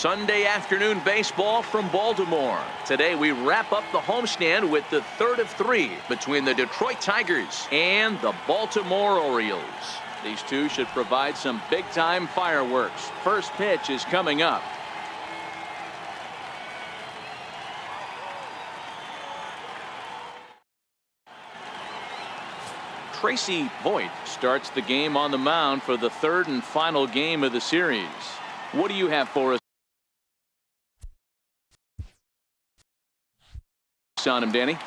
Sunday afternoon baseball from Baltimore. Today we wrap up the homestand with the third of three between the Detroit Tigers and the Baltimore Orioles. These two should provide some big-time fireworks. First pitch is coming up. Tracy Voigt starts the game on the mound for the third and final game of the series. What do you have for us on him, Danny?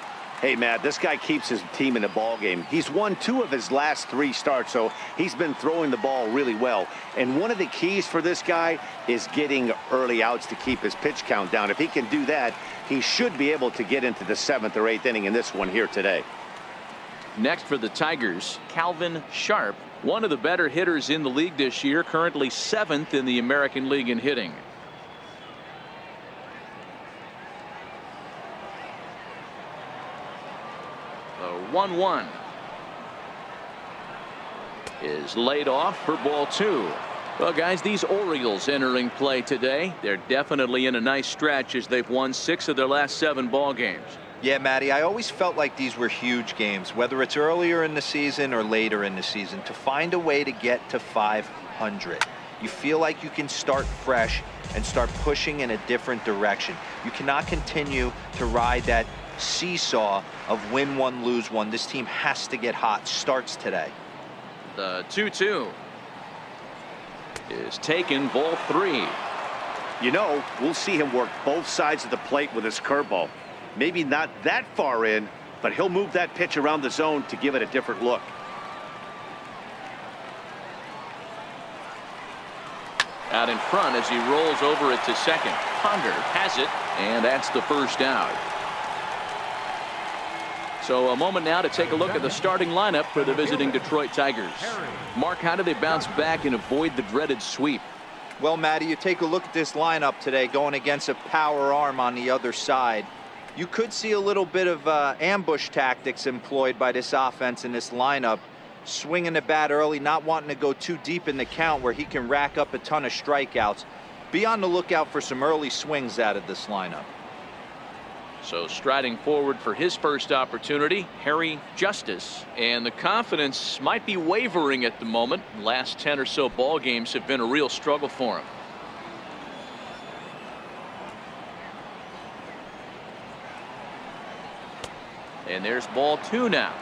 Hey, Matt, this guy keeps his team in the ball game. He's won 2 of his last 3 starts, so he's been throwing the ball really well. And one of the keys for this guy is getting early outs to keep his pitch count down. If he can do that, he should be able to get into the 7th or 8th inning in this one here today. Next for the Tigers, Calvin Sharp, one of the better hitters in the league this year, currently 7th in the American League in hitting. The 1-1 is laid off for ball 2. Well, guys, these Orioles entering play today, they're definitely in a nice stretch as they've won 6 of their last 7 ball games. Yeah, Matty, I always felt like these were huge games, whether it's earlier in the season or later in the season, to find a way to get to 500. You feel like you can start fresh and start pushing in a different direction. You cannot continue to ride that seesaw of win one, lose one. This team has to get hot. Starts today. The 2-2 is taken, ball 3. You know, we'll see him work both sides of the plate with his curveball. Maybe not that far in, but he'll move that pitch around the zone to give it a different look. Out in front as he rolls over it to second. Ponder has it, and that's the first out. So a moment now to take a look at the starting lineup for the visiting Detroit Tigers. Mark, how do they bounce back and avoid the dreaded sweep? Well, Matty, you take a look at this lineup today going against a power arm on the other side. You could see a little bit of ambush tactics employed by this offense in this lineup. Swinging the bat early, not wanting to go too deep in the count where he can rack up a ton of strikeouts. Be on the lookout for some early swings out of this lineup. So striding forward for his first opportunity, Harry Justice. And the confidence might be wavering at the moment. Last 10 or so ball games have been a real struggle for him. And there's ball 2 now.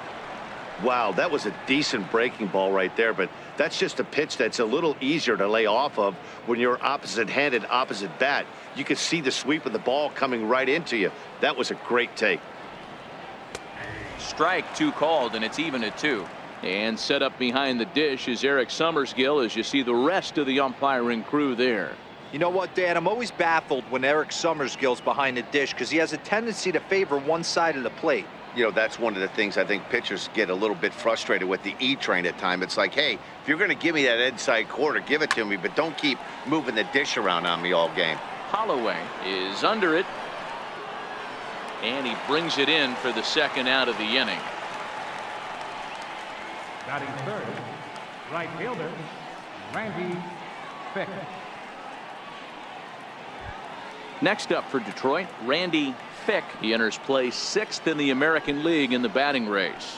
Wow, that was a decent breaking ball right there, but that's just a pitch that's a little easier to lay off of when you're opposite-handed, opposite bat. You can see the sweep of the ball coming right into you. That was a great take. Strike 2 called, and it's even at 2. And set up behind the dish is Eric Summersgill as you see the rest of the umpiring crew there. You know what, Dan? I'm always baffled when Eric Summersgill's behind the dish because he has a tendency to favor one side of the plate. You know, that's one of the things I think pitchers get a little bit frustrated with the E-train at times. It's like, hey, if you're going to give me that inside quarter, give it to me, but don't keep moving the dish around on me all game. Holloway is under it, and he brings it in for the second out of the inning. Batting third, right fielder, Randy Fick. Next up for Detroit, Randy Fick. He enters play 6th in the American League in the batting race.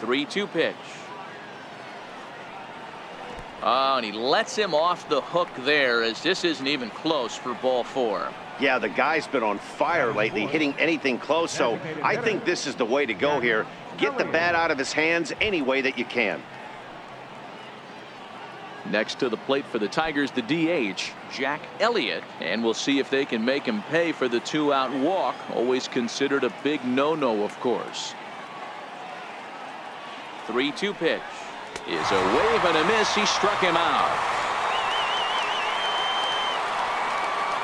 The 3-2 pitch. Oh, and he lets him off the hook there as this isn't even close for ball 4. Yeah, the guy's been on fire lately, hitting anything close, so I think this is the way to go here. Get the bat out of his hands any way that you can. Next to the plate for the Tigers, the DH, Jack Elliott, and we'll see if they can make him pay for the 2-out walk. Always considered a big no-no, of course. 3-2 pitch is a wave and a miss. He struck him out.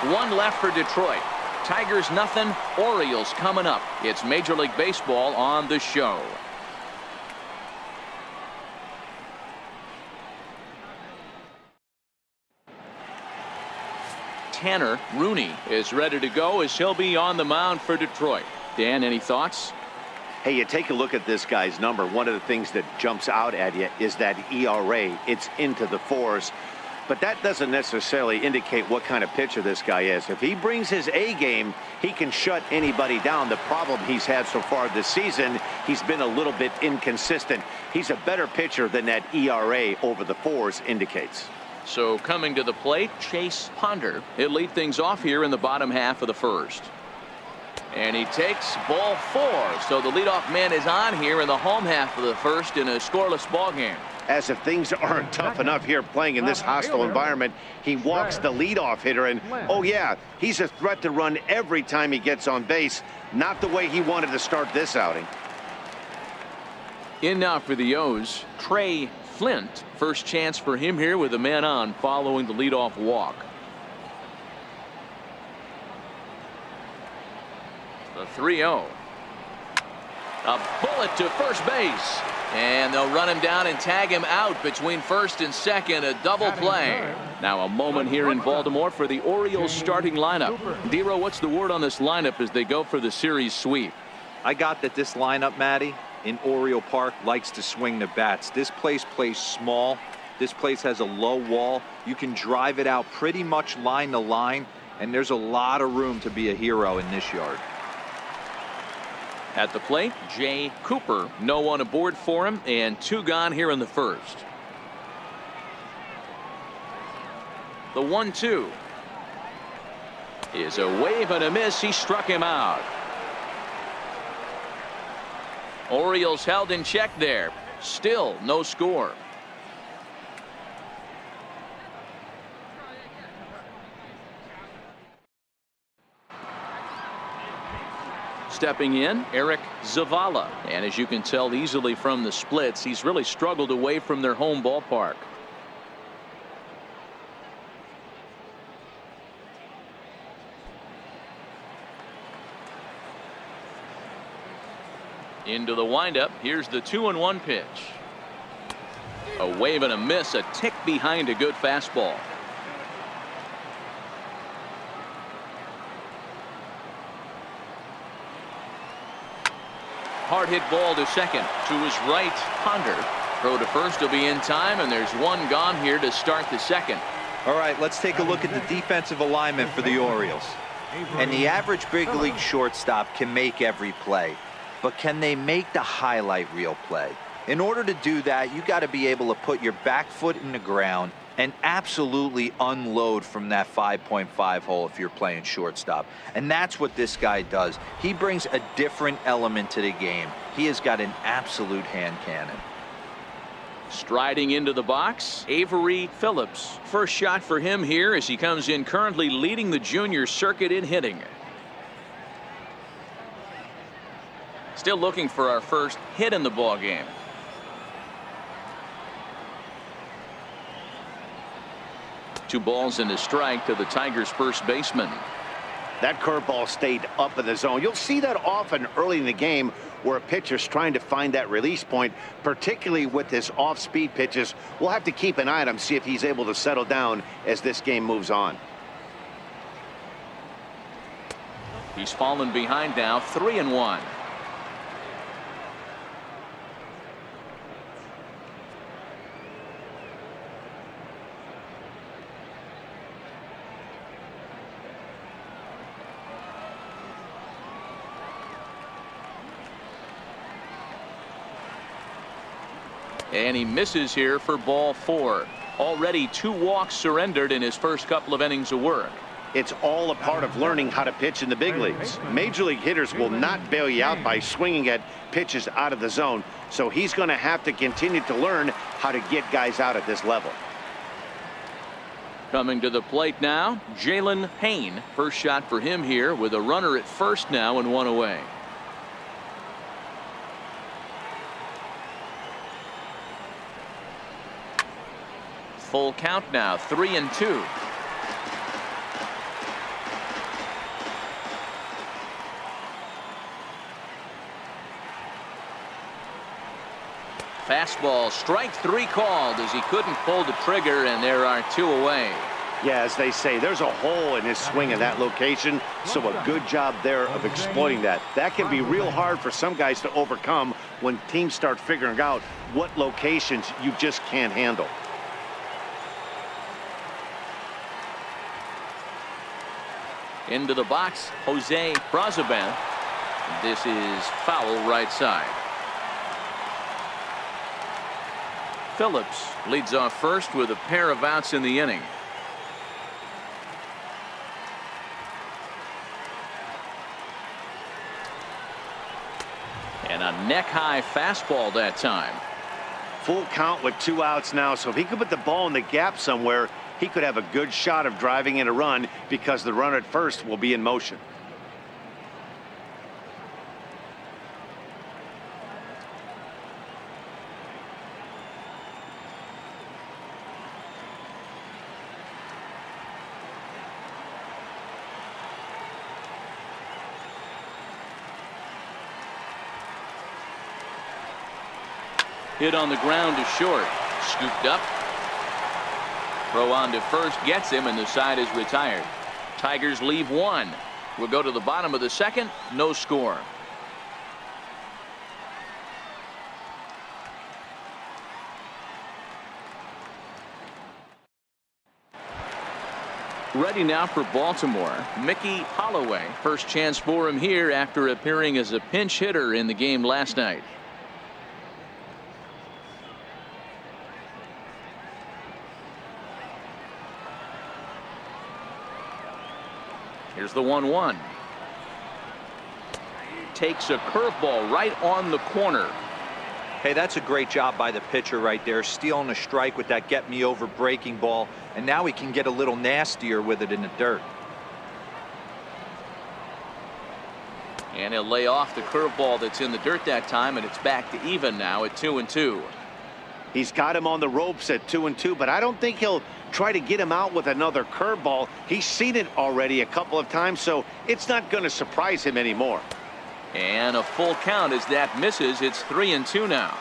1 left for Detroit. Tigers nothing. Orioles coming up. It's Major League Baseball on the show. Tanner Rooney is ready to go as he'll be on the mound for Detroit. Dan, any thoughts? Hey, you take a look at this guy's number. One of the things that jumps out at you is that ERA. It's into the fours. But that doesn't necessarily indicate what kind of pitcher this guy is. If he brings his A game, he can shut anybody down. The problem he's had so far this season, he's been a little bit inconsistent. He's a better pitcher than that ERA over the fours indicates. So coming to the plate, Chase Ponder. He'll lead things off here in the bottom half of the first. And he takes ball 4. So the leadoff man is on here in the home half of the first in a scoreless ball game. As if things aren't tough enough here playing in this hostile environment, he walks the leadoff hitter, and oh yeah, he's a threat to run every time he gets on base. Not the way he wanted to start this outing. In now for the O's, Trey Flint. First chance for him here with a man on following the leadoff walk. The 3-0. A bullet to first base. And they'll run him down and tag him out between first and second. A double play. Now a moment here in Baltimore for the Orioles starting lineup. Dero, what's the word on this lineup as they go for the series sweep? I got that this lineup, Matty, in Oriole Park likes to swing the bats. This place plays small. This place has a low wall. You can drive it out pretty much line to line, and there's a lot of room to be a hero in this yard. At the plate, Jay Cooper. No one aboard for him, and 2 gone here in the first. The 1-2 is a wave and a miss. He struck him out. Orioles held in check there. Still no score. Stepping in, Eric Zavala. And as you can tell easily from the splits, he's really struggled away from their home ballpark. Into the windup. Here's the 2-1 pitch. A wave and a miss, a tick behind a good fastball. Hard hit ball to second. To his right, Ponder. Throw to first will be in time, and there's 1 gone here to start the second. All right, let's take a look at the defensive alignment for the Orioles. And the average big league shortstop can make every play, but can they make the highlight reel play? In order to do that, you got to be able to put your back foot in the ground and absolutely unload from that 5.5 hole if you're playing shortstop. And that's what this guy does. He brings a different element to the game. He has got an absolute hand cannon. Striding into the box, Avery Phillips. First shot for him here as he comes in currently leading the junior circuit in hitting. Still looking for our first hit in the ball game. Two balls and a strike to the Tigers' first baseman. That curveball stayed up in the zone. You'll see that often early in the game where a pitcher's trying to find that release point, particularly with his off-speed pitches. We'll have to keep an eye on him, see if he's able to settle down as this game moves on. He's fallen behind now, 3-1. And he misses here for ball 4. Already 2 walks surrendered in his first couple of innings of work. It's all a part of learning how to pitch in the big leagues. Major league hitters will not bail you out by swinging at pitches out of the zone. So he's going to have to continue to learn how to get guys out at this level. Coming to the plate now, Jalen Payne. First shot for him here with a runner at first now and 1 away. Full count now, 3-2. Fastball, strike 3 called as he couldn't pull the trigger, and there are 2 away. Yeah, as they say, there's a hole in his swing in that location, so a good job there of exploiting that. That can be real hard for some guys to overcome when teams start figuring out what locations you just can't handle. Into the box, Jose Brazoban. This is foul right side. Phillips leads off first with a pair of outs in the inning. And a neck-high fastball that time. Full count with 2 outs now, so if he could put the ball in the gap somewhere, he could have a good shot of driving in a run because the runner at first will be in motion. Hit on the ground to short. Scooped up. Throw on to first gets him, and the side is retired. Tigers leave 1. We'll go to the bottom of the second. No score. Ready now for Baltimore. Mickey Holloway. First chance for him here after appearing as a pinch hitter in the game last night. Here's the 1-1. Takes a curveball right on the corner. Hey, that's a great job by the pitcher right there, stealing a strike with that get me over breaking ball, and now he can get a little nastier with it in the dirt. And he'll lay off the curveball that's in the dirt that time, and it's back to even now at 2-2. He's got him on the ropes at 2-2, but I don't think he'll try to get him out with another curveball. He's seen it already a couple of times, so it's not going to surprise him anymore. And a full count as that misses. It's 3-2 now.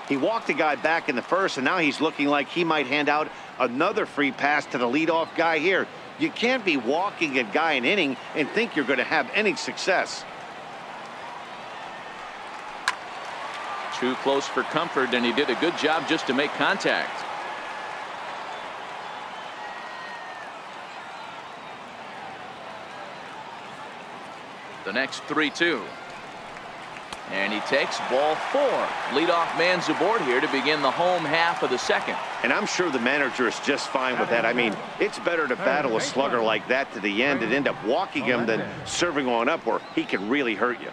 He walked a guy back in the first, and now he's looking like he might hand out another free pass to the leadoff guy here. You can't be walking a guy an inning and think you're going to have any success. Too close for comfort, and he did a good job just to make contact. The next 3-2. And he takes ball 4. Leadoff man's aboard here to begin the home half of the second. And I'm sure the manager is just fine with that. I mean, it's better to battle a slugger like that to the end and end up walking him than serving one up where he can really hurt you.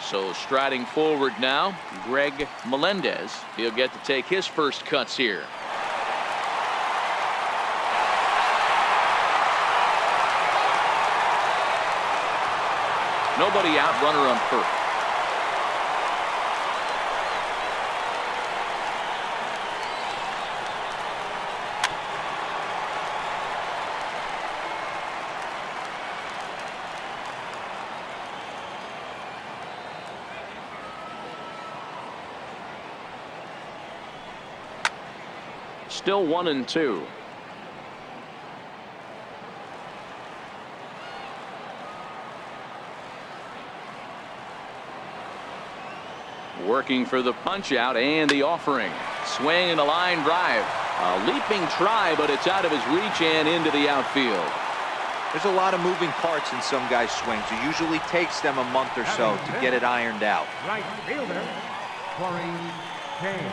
So striding forward now, Greg Melendez. He'll get to take his first cuts here. Nobody out, runner on first. Still 1-2. Working for the punch out and the offering. Swing and a line drive. A leaping try, but it's out of his reach and into the outfield. There's a lot of moving parts in some guys' swings. It usually takes them a month or so to get it ironed out. Right fielder, Corey Kane.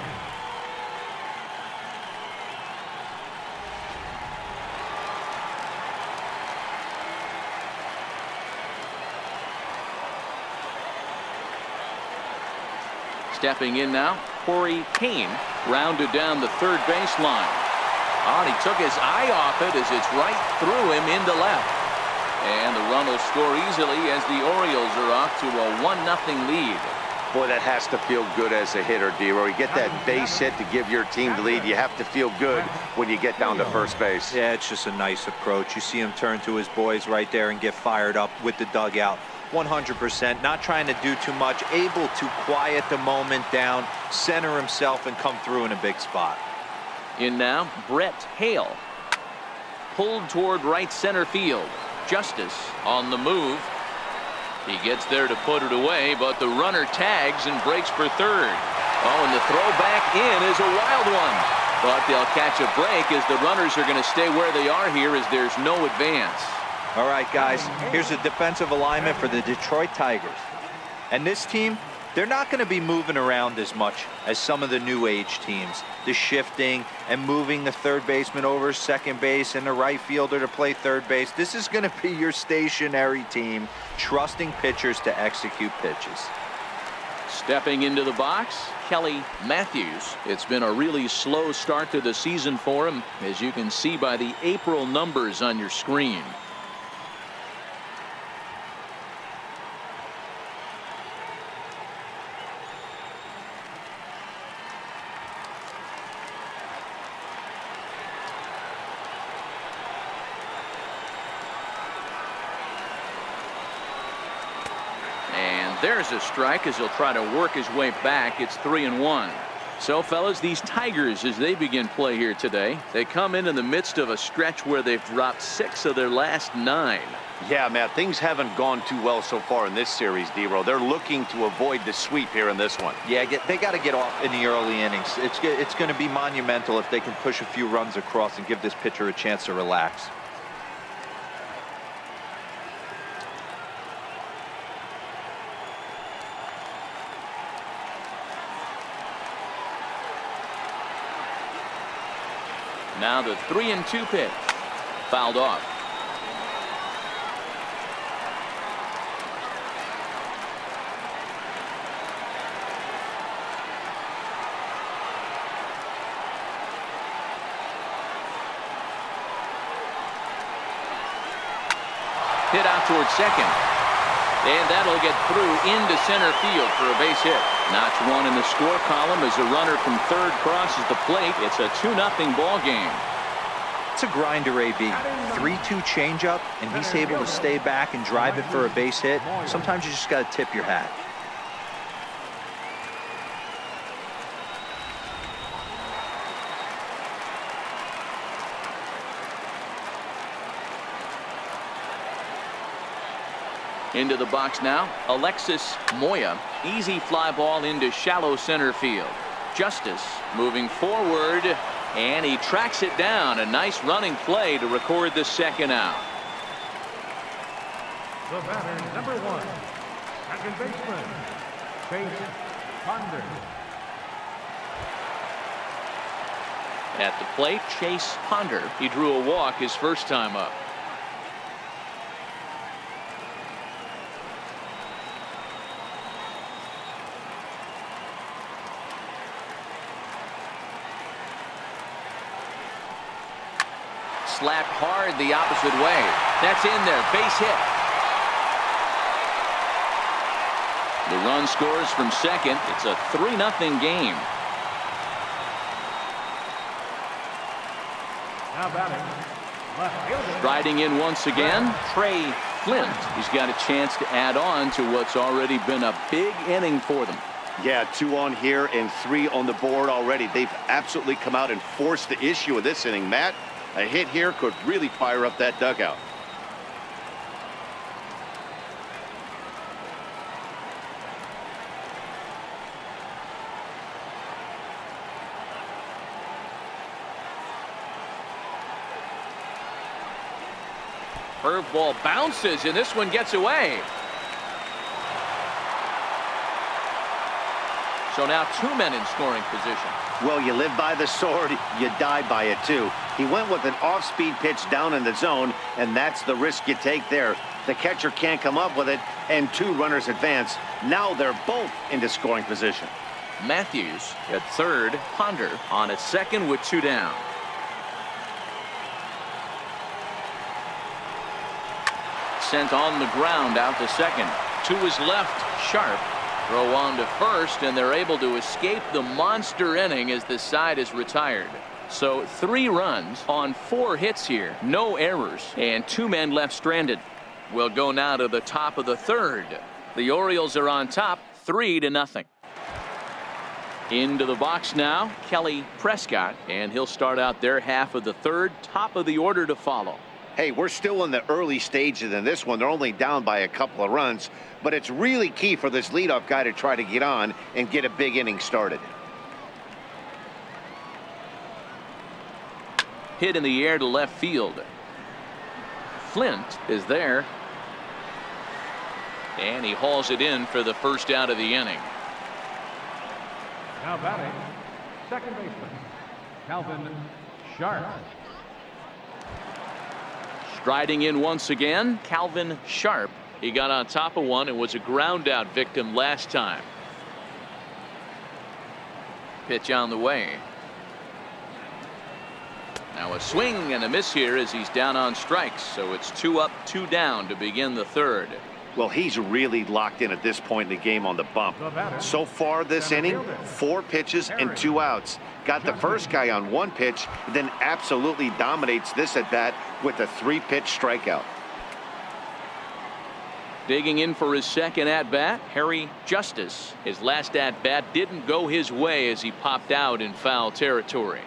Stepping in now, Corey Kane rounded down the third baseline. Oh, and he took his eye off it as it's right through him into left. And the run will score easily as the Orioles are off to a 1-0 lead. Boy, that has to feel good as a hitter, D-Roy. You get that base hit to give your team the lead. You have to feel good when you get down to first base. Yeah, it's just a nice approach. You see him turn to his boys right there and get fired up with the dugout. 100%, not trying to do too much, able to quiet the moment down, center himself, and come through in a big spot. In now, Brett Hale. Pulled toward right center field. Justice on the move. He gets there to put it away, but the runner tags and breaks for third. Oh, and the throw back in is a wild one. But they'll catch a break as the runners are going to stay where they are here as there's no advance. All right, guys, here's a defensive alignment for the Detroit Tigers. And this team, they're not going to be moving around as much as some of the new age teams. The shifting and moving the third baseman over second base and the right fielder to play third base. This is going to be your stationary team, trusting pitchers to execute pitches. Stepping into the box, Kelly Matthews. It's been a really slow start to the season for him, as you can see by the April numbers on your screen. There's a strike as he'll try to work his way back. It's 3-1. So, fellas, these Tigers, as they begin play here today, they come in the midst of a stretch where they've dropped 6 of their last 9. Yeah, Matt, things haven't gone too well so far in this series, D-Row. They're looking to avoid the sweep here in this one. Yeah, they got to get off in the early innings. It's going to be monumental if they can push a few runs across and give this pitcher a chance to relax. Now the 3-2 pitch. Fouled off. Hit out towards second. And that'll get through into center field for a base hit. Notch one in the score column as a runner from third crosses the plate. It's a 2-0 ball game. It's a grinder, AB. 3-2 changeup, and he's able to stay back and drive it for a base hit. Sometimes you just got to tip your hat. Into the box now, Alexis Moya. Easy fly ball into shallow center field. Justice moving forward, and he tracks it down. A nice running play to record the second out. The batter, number 1, second baseman, Chase Ponder. At the plate, Chase Ponder. He drew a walk his first time up. Slapped hard the opposite way. That's in there. Base hit. The run scores from second. It's a 3-0 game. Now batting, left fielder. Riding in once again, Trey Flint. He's got a chance to add on to what's already been a big inning for them. Yeah, 2 on here and 3 on the board already. They've absolutely come out and forced the issue of this inning, Matt. A hit here could really fire up that dugout. Curveball bounces, and this one gets away. So now 2 men in scoring position. Well, you live by the sword, you die by it too. He went with an off-speed pitch down in the zone, and that's the risk you take there. The catcher can't come up with it, and 2 runners advance. Now they're both into scoring position. Matthews at third, Ponder on at second with 2 down. Sent on the ground out to second. To his left, Sharp. Throw on to first, and they're able to escape the monster inning as the side is retired. So 3 runs on 4 hits here, no errors, and 2 men left stranded. We'll go now to the top of the third. The Orioles are on top, 3-0. Into the box now, Kelly Prescott, and he'll start out their half of the third. Top of the order to follow. Hey, we're still in the early stages in this one. They're only down by a couple of runs, but it's really key for this leadoff guy to try to get on and get a big inning started. Hit in the air to left field. Flint is there, and he hauls it in for the first out of the inning. Now batting, second baseman, Calvin Sharp. Striding in once again, Calvin Sharp. He got on top of one and was a ground out victim last time. Pitch on the way. Now a swing and a miss here as he's down on strikes. So it's 2 up, 2 down to begin the third. Well, he's really locked in at this point in the game on the bump. So far this inning, 4 pitches and 2 outs. Got the first guy on 1 pitch, then absolutely dominates this at bat with a 3-pitch strikeout. Digging in for his second at bat, Harry Justice. His last at bat didn't go his way as he popped out in foul territory.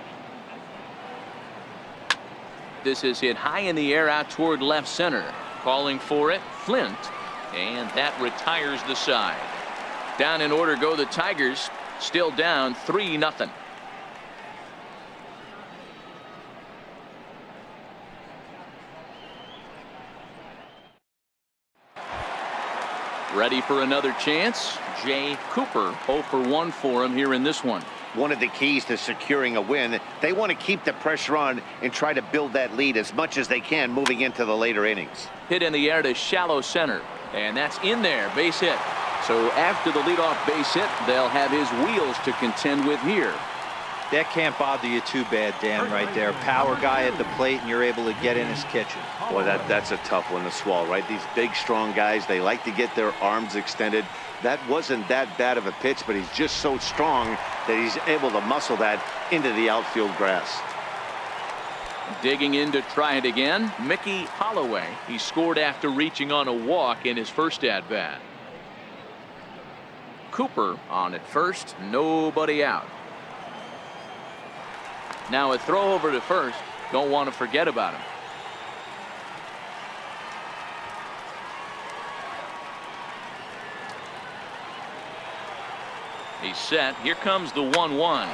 This is hit high in the air out toward left center. Calling for it, Flint. And that retires the side. Down in order go the Tigers. Still down 3-0. Ready for another chance. Jay Cooper 0 for 1 for him here in this one. One of the keys to securing a win, they want to keep the pressure on and try to build that lead as much as they can moving into the later innings. Hit in the air to shallow center. And that's in there, base hit. So after the leadoff base hit, they'll have his wheels to contend with here. That can't bother you too bad, Dan, right there. Power guy at the plate, and you're able to get in his kitchen. Boy, that's a tough one to swallow, right? These big, strong guys, they like to get their arms extended. That wasn't that bad of a pitch, but he's just so strong that he's able to muscle that into the outfield grass. Digging in to try it again, Mickey Holloway. He scored after reaching on a walk in his first at bat. Cooper on at first, nobody out. Now a throw over to first. Don't want to forget about him. He's set. Here comes the 1-1.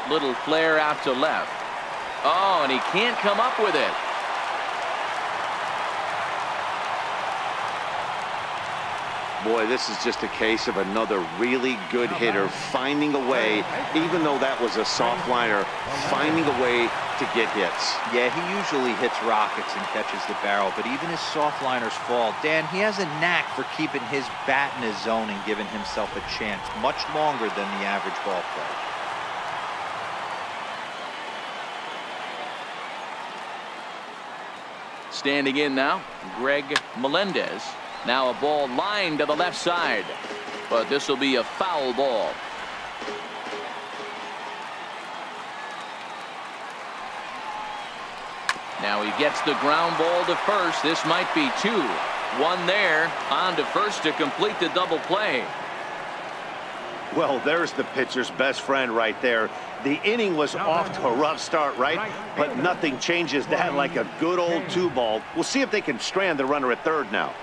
Little flare out to left. Oh, and he can't come up with it. Boy, this is just a case of another really good hitter finding a way, even though that was a soft liner, finding a way to get hits. Yeah, he usually hits rockets and catches the barrel, but even his soft liners fall. Dan, he has a knack for keeping his bat in his zone and giving himself a chance much longer than the average ball player. Standing in now, Greg Melendez. Now a ball lined to the left side, but this will be a foul ball. Now he gets the ground ball to first. This might be 2. 1 there, on to first to complete the double play. Well, there's the pitcher's best friend right there. The inning was off to a rough start, right? But nothing changes that like a good old 2-ball. We'll see if they can strand the runner at third now.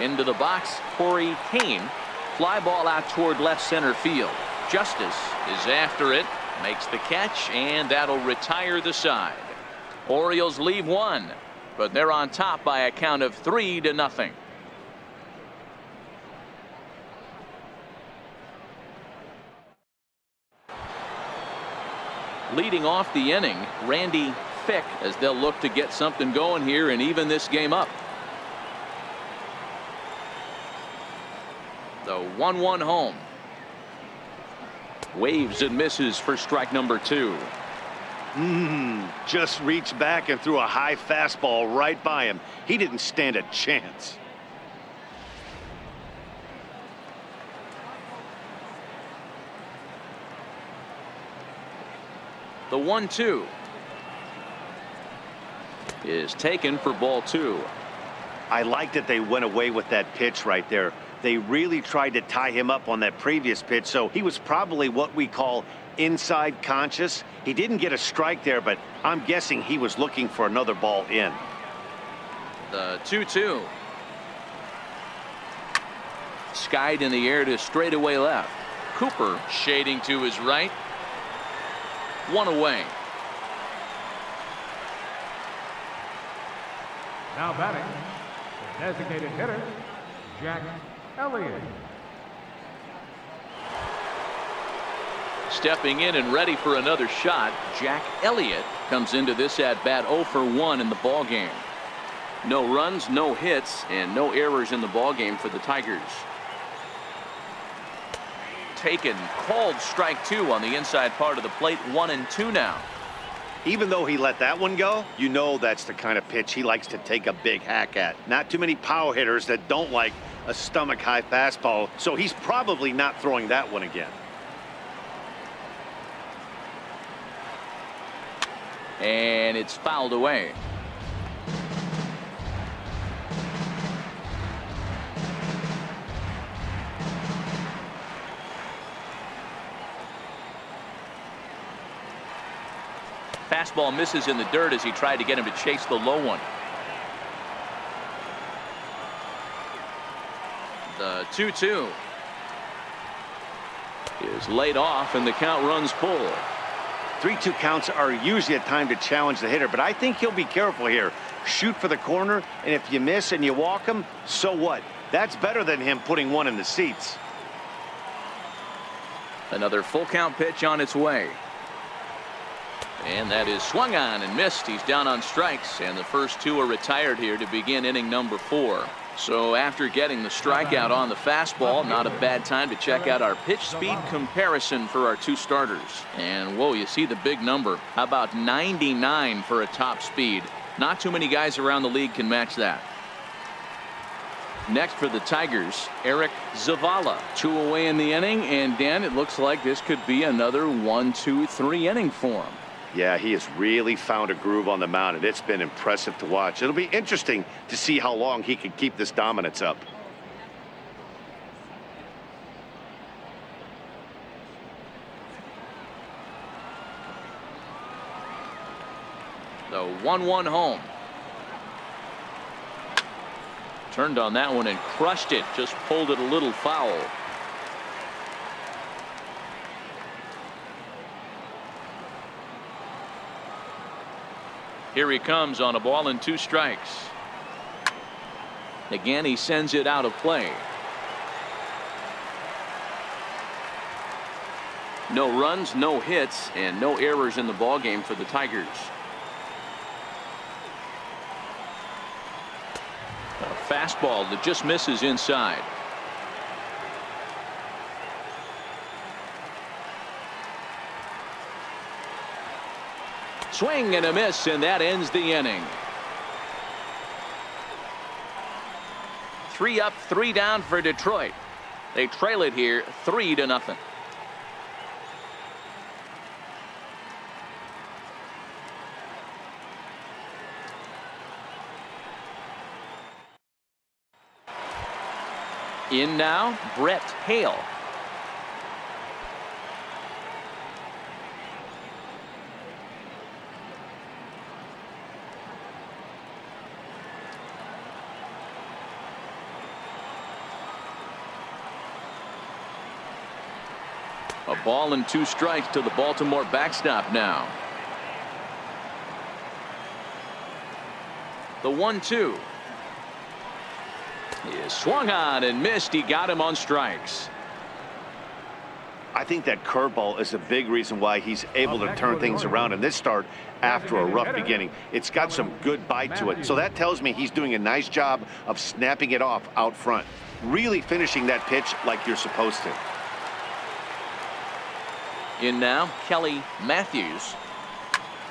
Into the box, Corey Kane. Fly ball out toward left center field. Justice is after it, makes the catch, and that'll retire the side. Orioles leave 1, but they're on top by a count of 3-0. Leading off the inning, Randy Fick, as they'll look to get something going here and even this game up. The 1-1 home. Waves and misses for strike number 2. Just reached back and threw a high fastball right by him. He didn't stand a chance. The 1-2 is taken for ball 2. I like that they went away with that pitch right there. They really tried to tie him up on that previous pitch, so he was probably what we call inside conscious. He didn't get a strike there, but I'm guessing he was looking for another ball in. The 2-2. Skied in the air to straightaway left. Cooper shading to his right. 1 away. Now batting, the designated hitter, Jack Elliott. Stepping in and ready for another shot, Jack Elliott comes into this at bat 0 for 1 in the ball game. No runs, no hits, and no errors in the ball game for the Tigers. Taken, called strike 2 on the inside part of the plate. 1-2 now. Even though he let that one go, you know that's the kind of pitch he likes to take a big hack at. Not too many power hitters that don't like a stomach-high fastball, so he's probably not throwing that one again. And it's fouled away. Fastball misses in the dirt as he tried to get him to chase the low one. The 2-2 is laid off and the count runs full. 3-2 counts are usually a time to challenge the hitter, but I think he'll be careful here. Shoot for the corner, and if you miss and you walk him, so what? That's better than him putting one in the seats. Another full count pitch on its way. And that is swung on and missed. He's down on strikes, and the first 2 are retired here to begin inning number 4. So after getting the strikeout on the fastball, not a bad time to check out our pitch speed comparison for our 2 starters. And whoa, you see the big number. How about 99 for a top speed? Not too many guys around the league can match that. Next for the Tigers, Eric Zavala. 2 away in the inning, and Dan, it looks like this could be another 1-2-3 inning for him. Yeah, he has really found a groove on the mound, and it's been impressive to watch. It'll be interesting to see how long he can keep this dominance up. The 1-1 home. Turned on that one and crushed it. Just pulled it a little foul. Here he comes on a ball and 2 strikes. Again, he sends it out of play. No runs, no hits, and no errors in the ball game for the Tigers. A fastball that just misses inside. Swing and a miss, and that ends the inning. 3 up, 3 down for Detroit. They trail it here 3-0. In now, Brett Hale. A ball and 2 strikes to the Baltimore backstop now. The 1-2 is swung on and missed. He got him on strikes. I think that curveball is a big reason why he's able to turn things around in this start after a rough beginning. It's got some good bite to it. So that tells me he's doing a nice job of snapping it off out front. Really finishing that pitch like you're supposed to. In now, Kelly Matthews.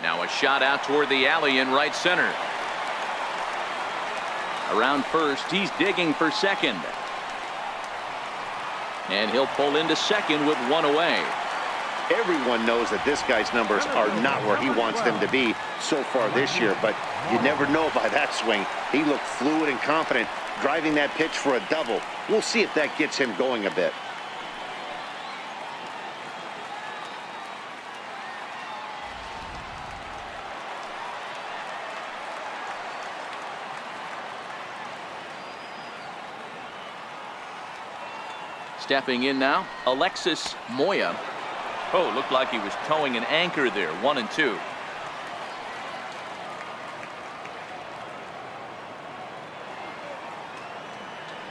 Now a shot out toward the alley in right center. Around first, he's digging for second. And he'll pull into second with 1 away. Everyone knows that this guy's numbers are not where he wants them to be so far this year, but you never know by that swing. He looked fluid and confident, driving that pitch for a double. We'll see if that gets him going a bit. Stepping in now, Alexis Moya. Oh, looked like he was towing an anchor there. 1-2.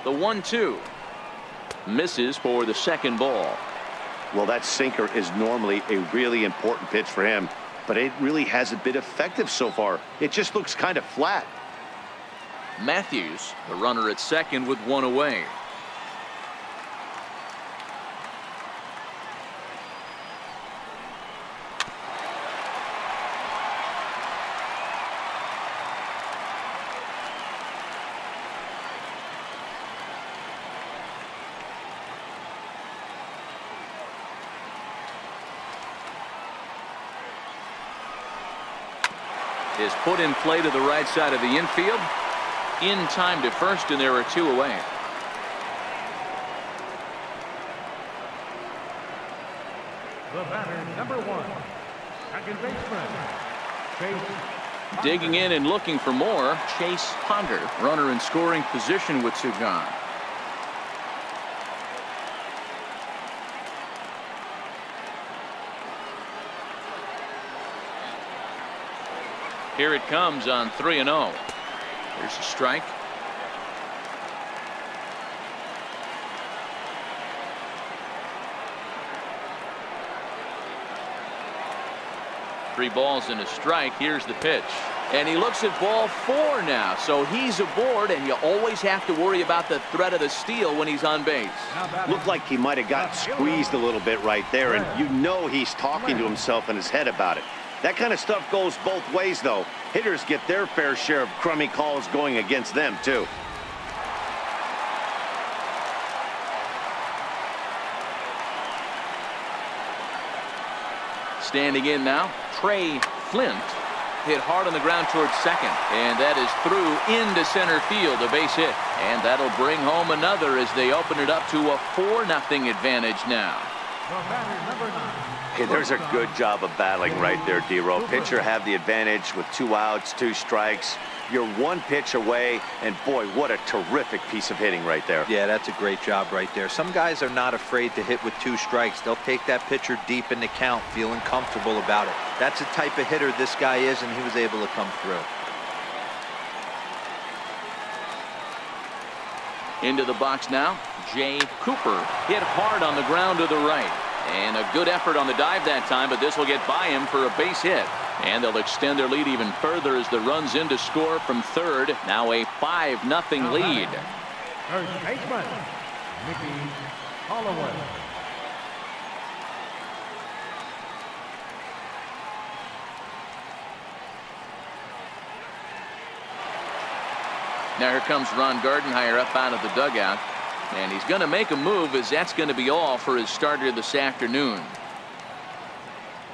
The 1-2 misses for the second ball. Well, that sinker is normally a really important pitch for him, but it really hasn't been effective so far. It just looks kind of flat. Matthews, the runner at second with one away. Is put in play to the right side of the infield. In time to first, and there are two away. The batter, number 1, second baseman, Chase. Digging in and looking for more, Chase Ponder, runner in scoring position with two gone. Here it comes on 3-0. Here's a strike. Three balls and a strike. Here's the pitch. And he looks at ball 4 now. So he's aboard, and you always have to worry about the threat of the steal when he's on base. Looked like he might have got squeezed a little bit right there, and you know he's talking to himself in his head about it. That kind of stuff goes both ways, though. Hitters get their fair share of crummy calls going against them, too. Standing in now, Trey Flint hit hard on the ground towards second, and that is through into center field, a base hit, and that'll bring home another as they open it up to a 4-0 advantage now. The batter, number 9. Hey, there's a good job of battling right there, D-Row. Pitcher have the advantage with 2 outs, 2 strikes. You're 1 pitch away, and boy, what a terrific piece of hitting right there. Yeah, that's a great job right there. Some guys are not afraid to hit with 2 strikes. They'll take that pitcher deep in the count, feeling comfortable about it. That's the type of hitter this guy is, and he was able to come through. Into the box now, Jay Cooper hit hard on the ground to the right. And a good effort on the dive that time, but this will get by him for a base hit. And they'll extend their lead even further as the runs in to score from third. Now a 5-0 lead. First baseman, Mickey Holloway. Now here comes Ron Gardenhire up out of the dugout. And he's going to make a move, as that's going to be all for his starter this afternoon.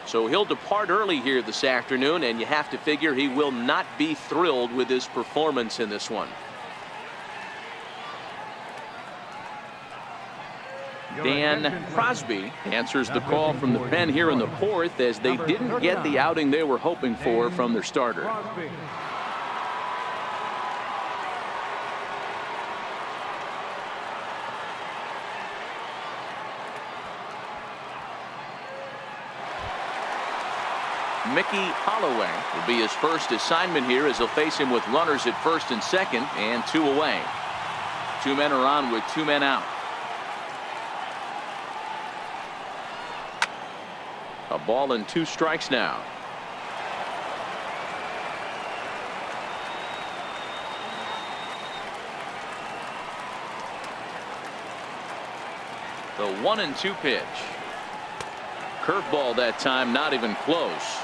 So he'll depart early here this afternoon, and you have to figure he will not be thrilled with his performance in this one. Dan Crosby answers the call from the pen here in the 4th, as they didn't get the outing they were hoping for from their starter. Crosby. Mickey Holloway will be his first assignment here, as he'll face him with runners at first and second and 2 away. 2 men are on with 2 men out. A ball and 2 strikes now. The 1-2 pitch. Curveball that time, not even close.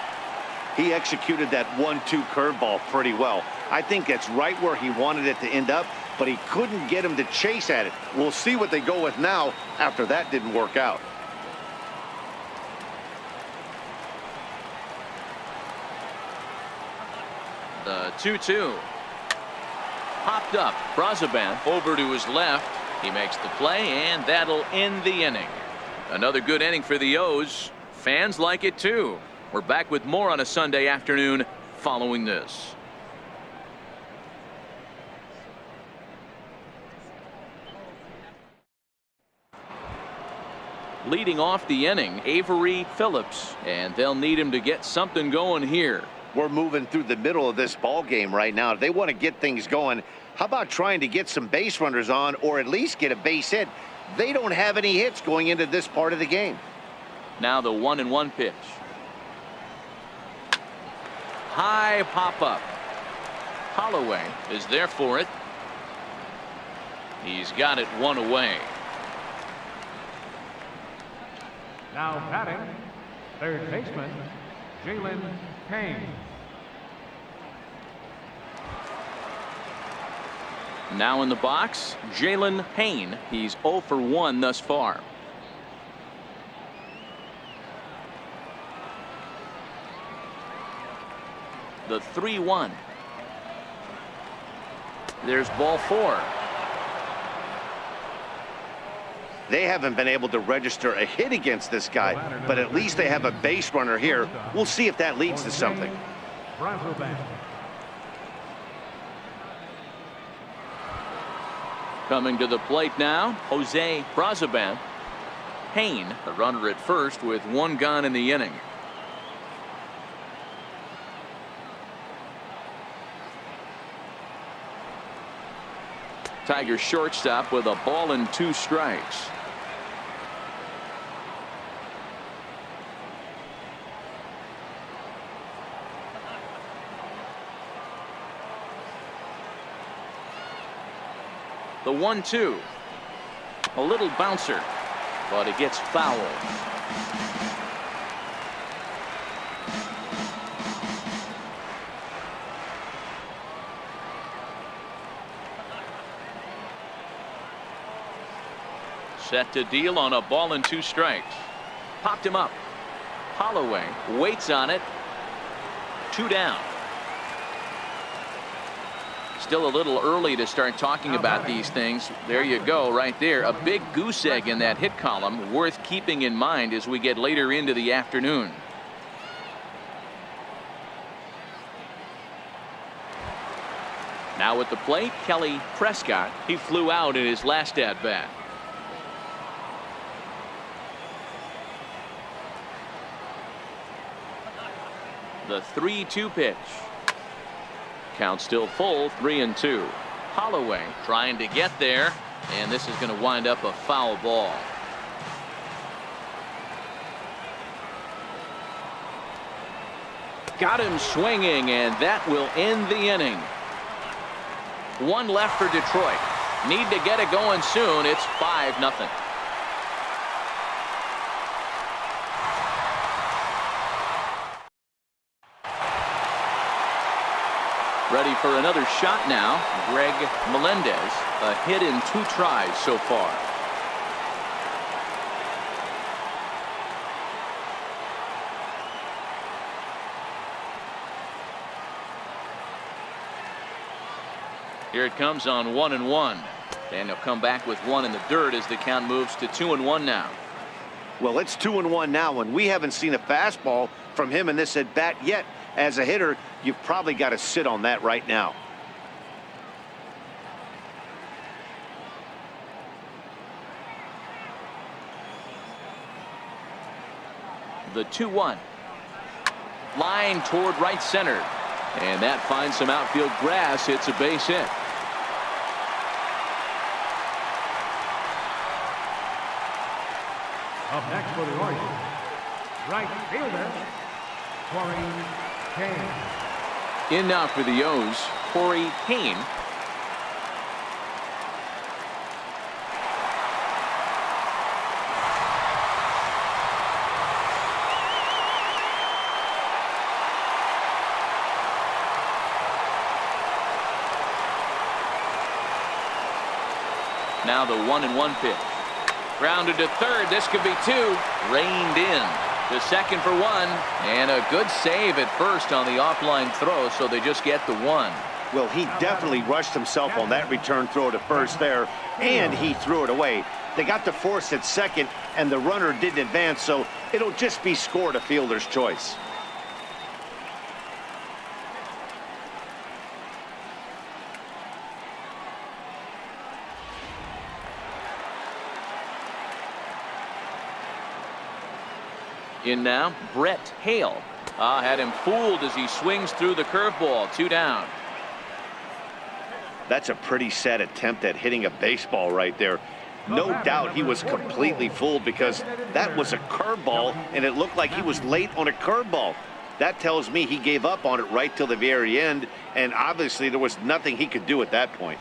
He executed that 1-2 curveball pretty well. I think that's right where he wanted it to end up, but he couldn't get him to chase at it. We'll see what they go with now after that didn't work out. The 2-2. Popped up. Brazoban over to his left. He makes the play, and that'll end the inning. Another good inning for the O's. Fans like it too. We're back with more on a Sunday afternoon following this. Leading off the inning, Avery Phillips, and they'll need him to get something going here. We're moving through the middle of this ball game right now. If they want to get things going, how about trying to get some base runners on, or at least get a base hit? They don't have any hits going into this part of the game. Now the 1-1 pitch. High pop up. Holloway is there for it. He's got it one away. Now batting, third baseman, Jalen Payne. Now in the box, Jalen Payne. He's 0 for 1 thus far. The 3-1. There's ball 4. They haven't been able to register a hit against this guy, but at least they have a base runner here. We'll see if that leads to something. Coming to the plate now, Jose Brazoban. Payne, the runner at first with 1 gone in the inning. Tigers shortstop with a ball and 2 strikes. The 1-2. A little bouncer, but it gets fouled. Set to deal on a ball and 2 strikes. Popped him up. Holloway waits on it. 2 down. Still a little early to start talking about these things. There you go, right there. A big goose egg in that hit column, worth keeping in mind as we get later into the afternoon. Now at the plate, Kelly Prescott. He flew out in his last at bat. The 3-2 pitch. Count still full, 3-2. Holloway trying to get there, and this is going to wind up a foul ball. Got him swinging, and that will end the inning. 1 left for Detroit. Need to get it going soon. It's 5-0. Ready for another shot now. Greg Melendez, a hit in 2 tries so far. Here it comes on 1-1. And he'll come back with 1 in the dirt as the count moves to 2-1 now. Well, it's 2-1 now, and we haven't seen a fastball from him in this at bat yet. As a hitter, you've probably got to sit on that right now. The 2-1. Line toward right center. And that finds some outfield grass. It's a base hit. Up next for the Orioles, right fielder, Corey Kane. In now for the O's, Corey Kane. Now the 1-1 pitch. Grounded to third. This could be 2. Reined in. The second for one, and a good save at first on the offline throw, so they just get the one. Well, he definitely rushed himself on that return throw to first there, and he threw it away. They got the force at second, and the runner didn't advance, so it'll just be scored a fielder's choice. In now, Brett Hale. Had him fooled as he swings through the curveball. 2 down. That's a pretty sad attempt at hitting a baseball right there. No doubt he was completely fooled because that was a curveball, and it looked like he was late on a curveball. That tells me he gave up on it right till the very end, and obviously there was nothing he could do at that point.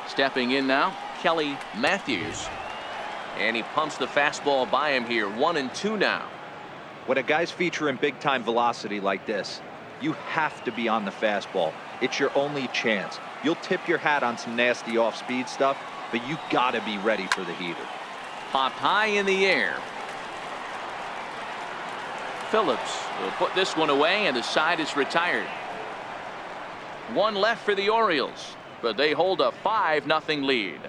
Stepping in now, Kelly Matthews. And he pumps the fastball by him here. 1-2 now. When a guy's featuring big-time velocity like this, you have to be on the fastball. It's your only chance. You'll tip your hat on some nasty off-speed stuff, but you gotta be ready for the heater. Popped high in the air. Phillips will put this one away, and the side is retired. 1 left for the Orioles, but they hold a 5-0 lead.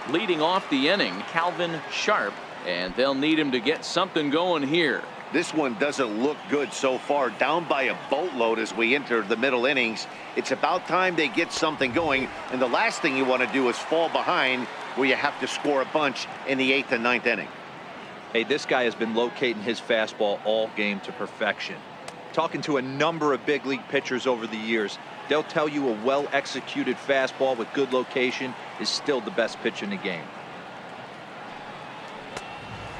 Leading off the inning, Calvin Sharp, and they'll need him to get something going here. This one doesn't look good so far. Down by a boatload as we enter the middle innings. It's about time they get something going, and the last thing you want to do is fall behind where you have to score a bunch in the 8th and 9th inning. Hey, this guy has been locating his fastball all game to perfection. Talking to a number of big league pitchers over the years, they'll tell you a well-executed fastball with good location is still the best pitch in the game.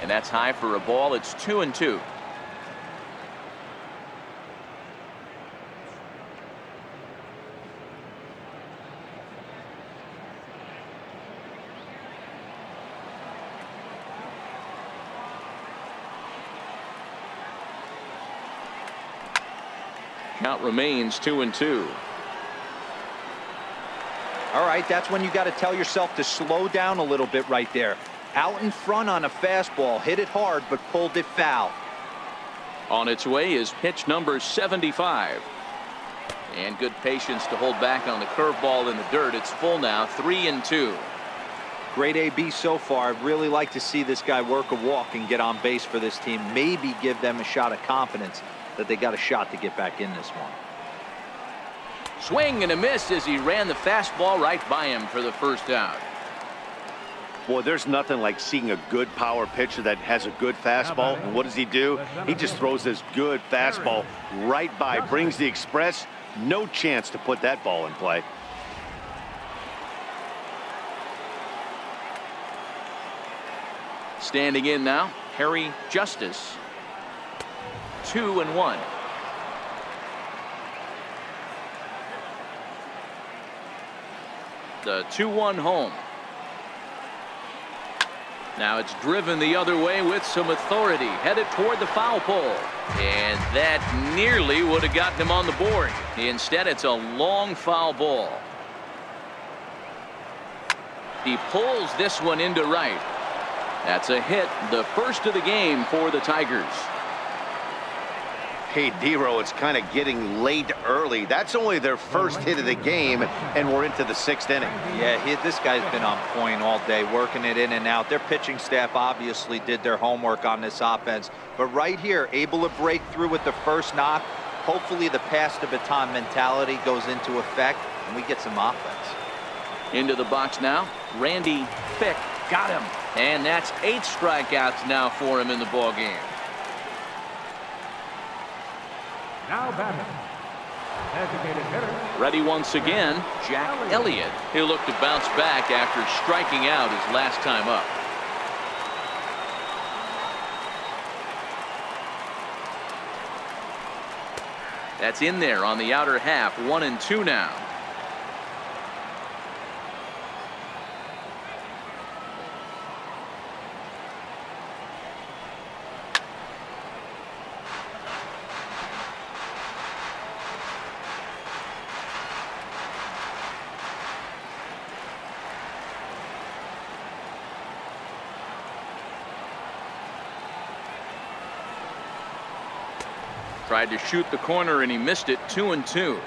And that's high for a ball. It's 2-2. Count remains 2-2. All right, that's when you got to tell yourself to slow down a little bit right there. Out in front on a fastball, hit it hard, but pulled it foul. On its way is pitch number 75. And good patience to hold back on the curveball in the dirt. It's full now, 3-2. Great AB so far. I'd really like to see this guy work a walk and get on base for this team. Maybe give them a shot of confidence that they got a shot to get back in this one. Swing and a miss as he ran the fastball right by him for the first out. Boy, there's nothing like seeing a good power pitcher that has a good fastball. And what does he do? He just throws this good fastball right by, brings the express. No chance to put that ball in play. Standing in now, Harry Justice. 2-1. The 2-1 home. Now it's driven the other way with some authority, headed toward the foul pole. And that nearly would have gotten him on the board. Instead, it's a long foul ball. He pulls this one into right. That's a hit, the first of the game for the Tigers. Hey, Dero, it's kind of getting late early. That's only their first hit of the game, and we're into the 6th inning. Yeah, this guy's been on point all day, working it in and out. Their pitching staff obviously did their homework on this offense. But right here, able to break through with the first knock. Hopefully the pass the baton mentality goes into effect, and we get some offense. Into the box now, Randy Fick got him. And that's 8 strikeouts now for him in the ball game. Now batting, designated hitter. Ready once again, Jack Elliott. He'll look to bounce back after striking out his last time up. That's in there on the outer half. 1-2 now. Tried to shoot the corner and he missed it. 2-2.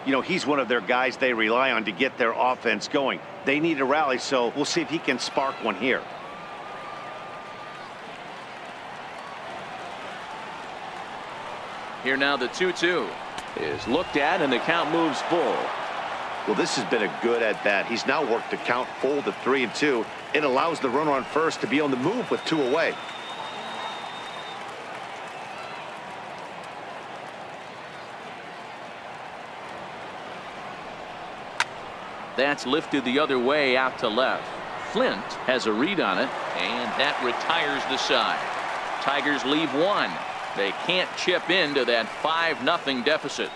You know, he's one of their guys they rely on to get their offense going. They need a rally, so we'll see if he can spark one here. Here now the 2-2 is looked at and the count moves full. Well, this has been a good at-bat. He's now worked the count full to 3-2. It allows the runner on first to be on the move with 2 away. That's lifted the other way out to left. Flint has a read on it, and that retires the side. Tigers leave 1. They can't chip into that 5-0 deficit.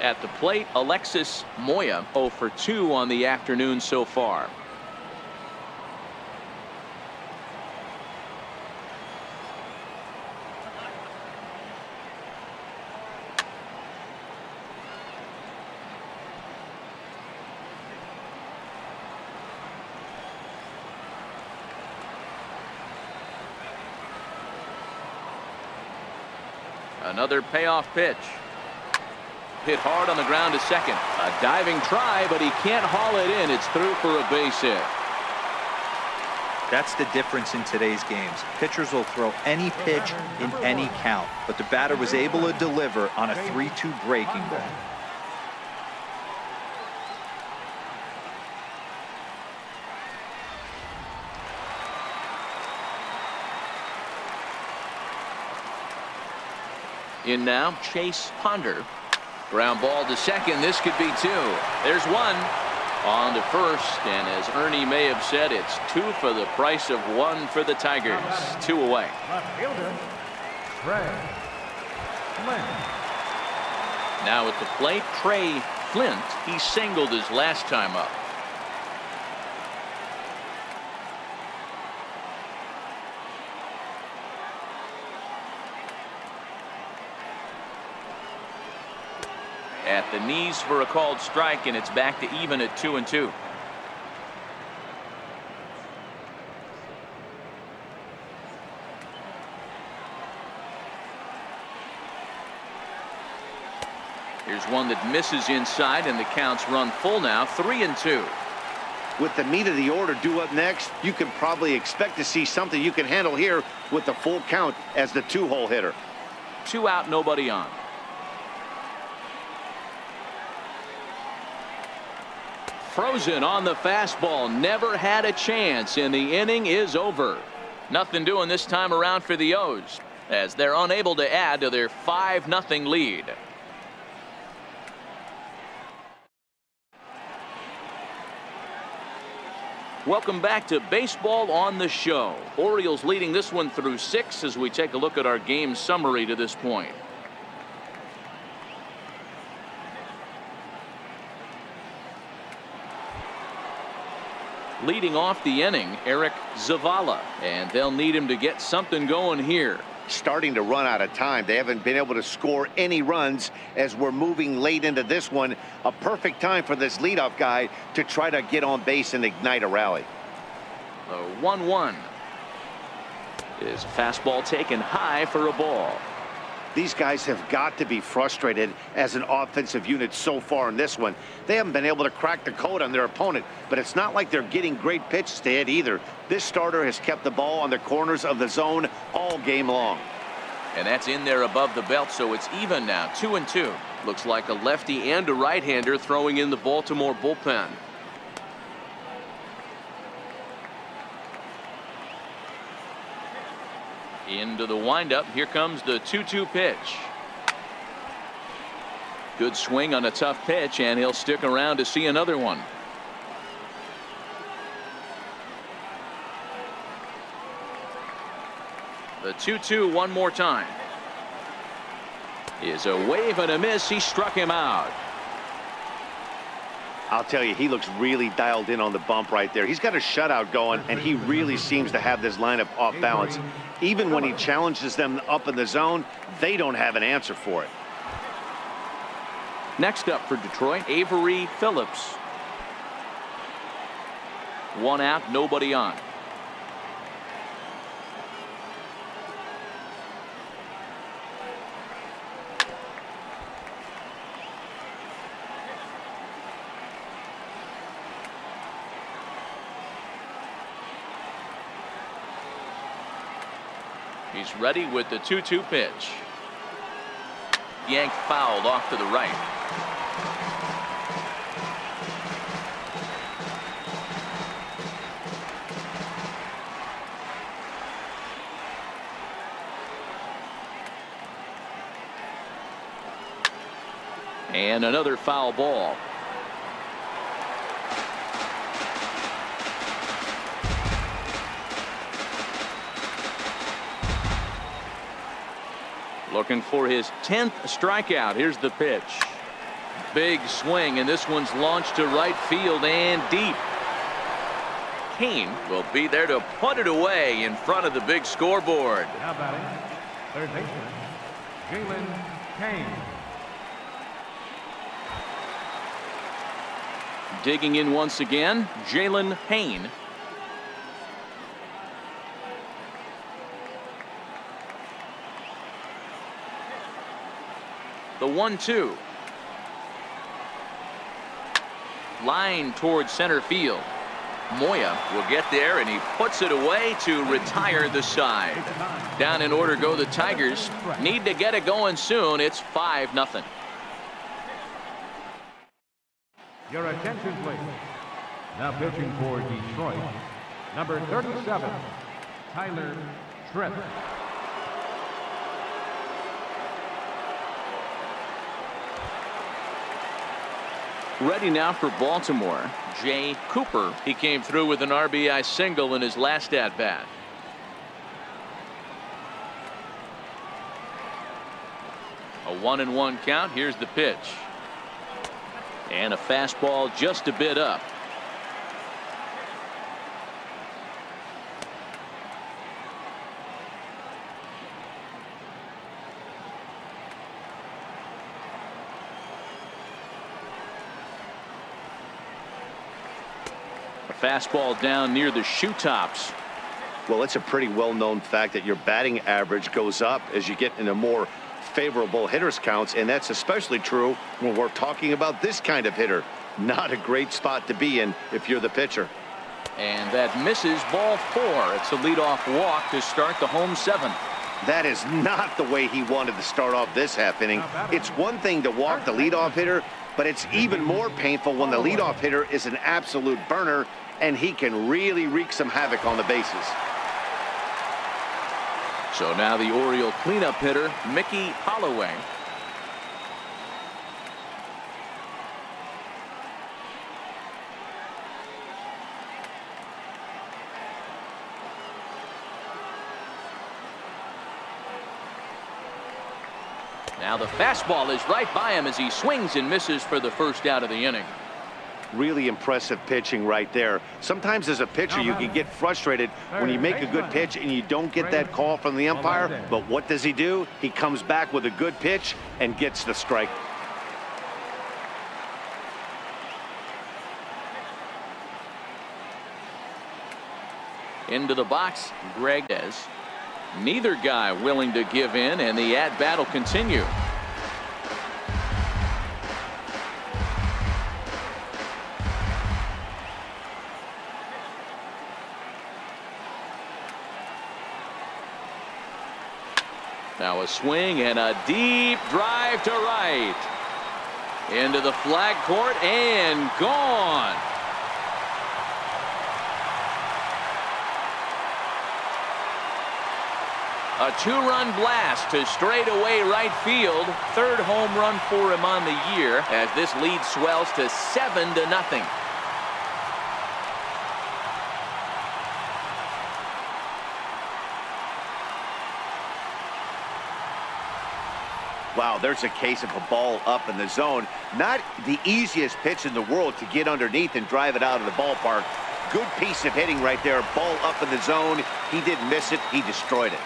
At the plate, Alexis Moya 0 for 2 on the afternoon so far. Another payoff pitch. Hit hard on the ground to second. A diving try, but he can't haul it in. It's through for a base hit. That's the difference in today's games. Pitchers will throw any pitch in any count, but the batter was able to deliver on a 3-2 breaking ball. In now, Chase Ponder. Ground ball to second. This could be 2. There's 1 on to first, and as Ernie may have said, it's 2 for the price of 1 for the Tigers. 2 away. Left fielder, Trey Flint. Now at the plate, Trey Flint. He singled his last time up. At the knees for a called strike, and it's back to even at 2-2. Here's one that misses inside, and the counts run full now. 3-2. With the meat of the order due up next, you can probably expect to see something you can handle here with the full count as the 2-hole hitter. 2 out, nobody on. Frozen on the fastball. Never had a chance, and the inning is over. Nothing doing this time around for the O's as they're unable to add to their 5-0 lead. Welcome back to Baseball on the Show. Orioles leading this one through 6 as we take a look at our game summary to this point. Leading off the inning, Eric Zavala, and they'll need him to get something going here. Starting to run out of time. They haven't been able to score any runs as we're moving late into this one. A perfect time for this leadoff guy to try to get on base and ignite a rally. The 1-1 is a fastball taken high for a ball. These guys have got to be frustrated as an offensive unit so far in this one. They haven't been able to crack the code on their opponent, but it's not like they're getting great pitches to hit either. This starter has kept the ball on the corners of the zone all game long. And that's in there above the belt, so it's even now. 2-2. Looks like a lefty and a right-hander throwing in the Baltimore bullpen. Into the windup. Here comes the 2-2 pitch. Good swing on a tough pitch, and he'll stick around to see another one. The 2-2 one more time. Is a wave and a miss. He struck him out. I'll tell you, he looks really dialed in on the bump right there. He's got a shutout going, and he really seems to have this lineup off balance. Even when he challenges them up in the zone, they don't have an answer for it. Next up for Detroit, Avery Phillips. 1 out, nobody on. He's ready with the 2-2 pitch. Yanked fouled off to the right. And another foul ball. Looking for his 10th strikeout. Here's the pitch. Big swing, and this one's launched to right field and deep. Kane will be there to put it away in front of the big scoreboard. Now batting, third baseman, Jalen Kane. Digging in once again, Jalen Payne. The 1-2. Line towards center field. Moya will get there, and he puts it away to retire the side. Down in order go the Tigers. Need to get it going soon. It's 5-0. Your attention, please. Now pitching for Detroit, number 37, Tyler Tripp. Ready now for Baltimore, Jay Cooper. He came through with an RBI single in his last at-bat. A 1-1 count. Here's the pitch. And a fastball just a bit up. A fastball down near the shoe tops. Well, it's a pretty well-known fact that your batting average goes up as you get into more favorable hitters counts, and that's especially true when we're talking about this kind of hitter. Not a great spot to be in if you're the pitcher. And that misses, ball 4. It's a leadoff walk to start the home 7th. That is not the way he wanted to start off this half inning. It's one thing to walk the leadoff hitter, but it's even more painful when the leadoff hitter is an absolute burner, and he can really wreak some havoc on the bases. So now the Oriole cleanup hitter, Mickey Holloway. Now the fastball is right by him as he swings and misses for the first out of the inning. Really impressive pitching right there. Sometimes as a pitcher you can get frustrated when you make a good pitch and you don't get that call from the umpire, but what does he do? He comes back with a good pitch and gets the strike. Into the box, Greg Des. Neither guy willing to give in, and the at-bat will continue. Now a swing and a deep drive to right. Into the flag court and gone. A 2-run blast to straightaway right field. 3rd home run for him on the year as this lead swells to 7-0. Wow, there's a case of a ball up in the zone. Not the easiest pitch in the world to get underneath and drive it out of the ballpark. Good piece of hitting right there. Ball up in the zone. He didn't miss it. He destroyed it.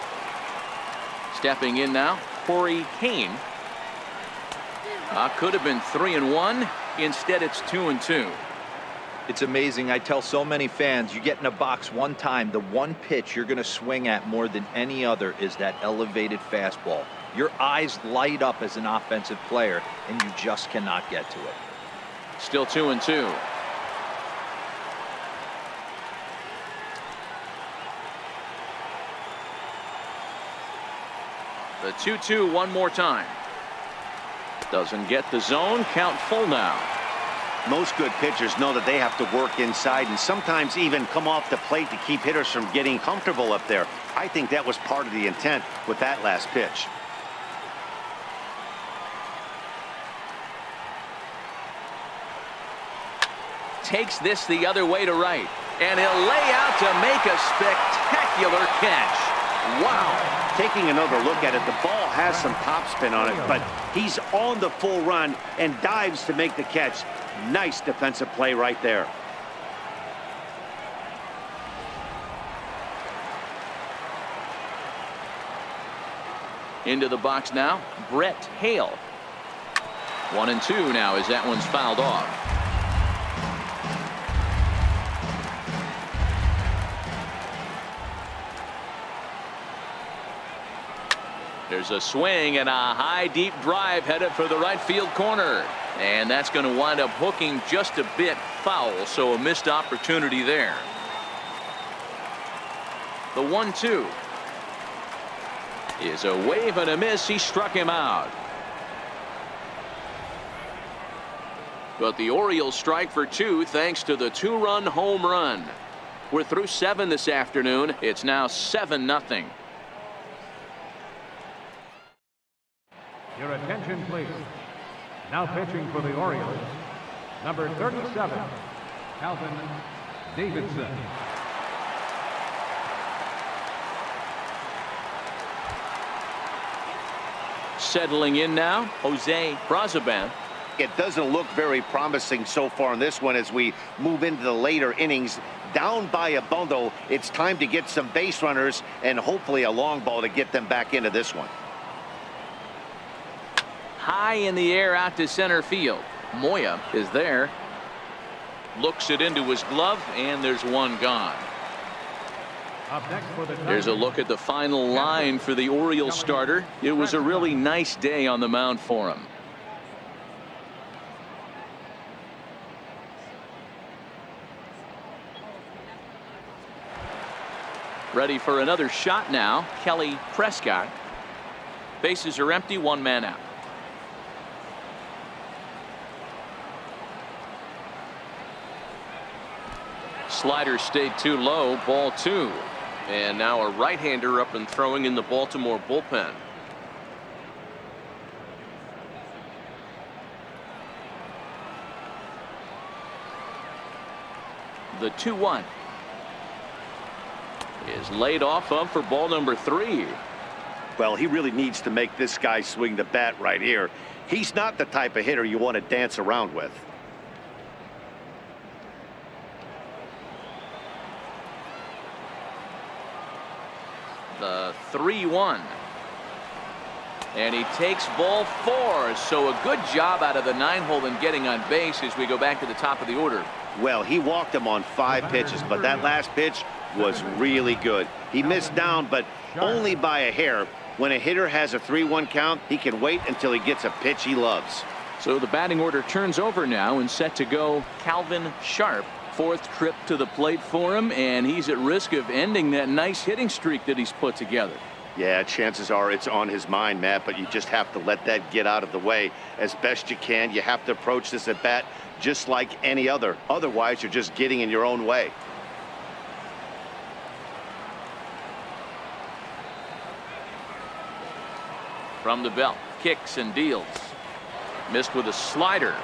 Stepping in now, Corey Kane. Could have been 3-1. Instead, it's 2-2. It's amazing. I tell so many fans, you get in a box one time, the one pitch you're going to swing at more than any other is that elevated fastball. Your eyes light up as an offensive player, and you just cannot get to it. Still 2-2. The 2-2 one more time. Doesn't get the zone. Count full now. Most good pitchers know that they have to work inside and sometimes even come off the plate to keep hitters from getting comfortable up there. I think that was part of the intent with that last pitch. Takes this the other way to right. And he'll lay out to make a spectacular catch. Wow. Taking another look at it, the ball has some topspin on it, but he's on the full run and dives to make the catch. Nice defensive play right there. Into the box now, Brett Hale. 1-2 now as that one's fouled off. There's a swing and a high deep drive headed for the right field corner. And that's going to wind up hooking just a bit foul, so a missed opportunity there. The 1-2 is a wave and a miss. He struck him out. But the Orioles strike for 2 thanks to the 2-run home run. We're through 7 this afternoon. It's now 7-0. Your attention, please. Now pitching for the Orioles, number 37, Calvin Davidson. Settling in now, Jose Brazoban. It doesn't look very promising so far in this one as we move into the later innings. Down by a bundle, it's time to get some base runners and hopefully a long ball to get them back into this one. High in the air out to center field. Moya is there. Looks it into his glove, and there's one gone. Up next for the There's a look at the final line for the Orioles starter. It was a really nice day on the mound for him. Ready for another shot now, Kelly Prescott. Bases are empty, 1 man out. Slider stayed too low, ball 2. And now a right-hander up and throwing in the Baltimore bullpen. The 2-1 is laid off of for ball number 3. Well, he really needs to make this guy swing the bat right here. He's not the type of hitter you want to dance around with. The 3-1. And he takes ball 4. So a good job out of the 9-hole in getting on base as we go back to the top of the order. Well, he walked him on 5 pitches, but that last pitch was really good. He missed down, but only by a hair. When a hitter has a 3-1 count, he can wait until he gets a pitch he loves. So the batting order turns over now and set to go Calvin Sharp. 4th trip to the plate for him, and he's at risk of ending that nice hitting streak that he's put together. Yeah, chances are it's on his mind, Matt, but you just have to let that get out of the way as best you can. You have to approach this at bat just like any other. Otherwise, you're just getting in your own way. From the belt, kicks and deals. Missed with a slider.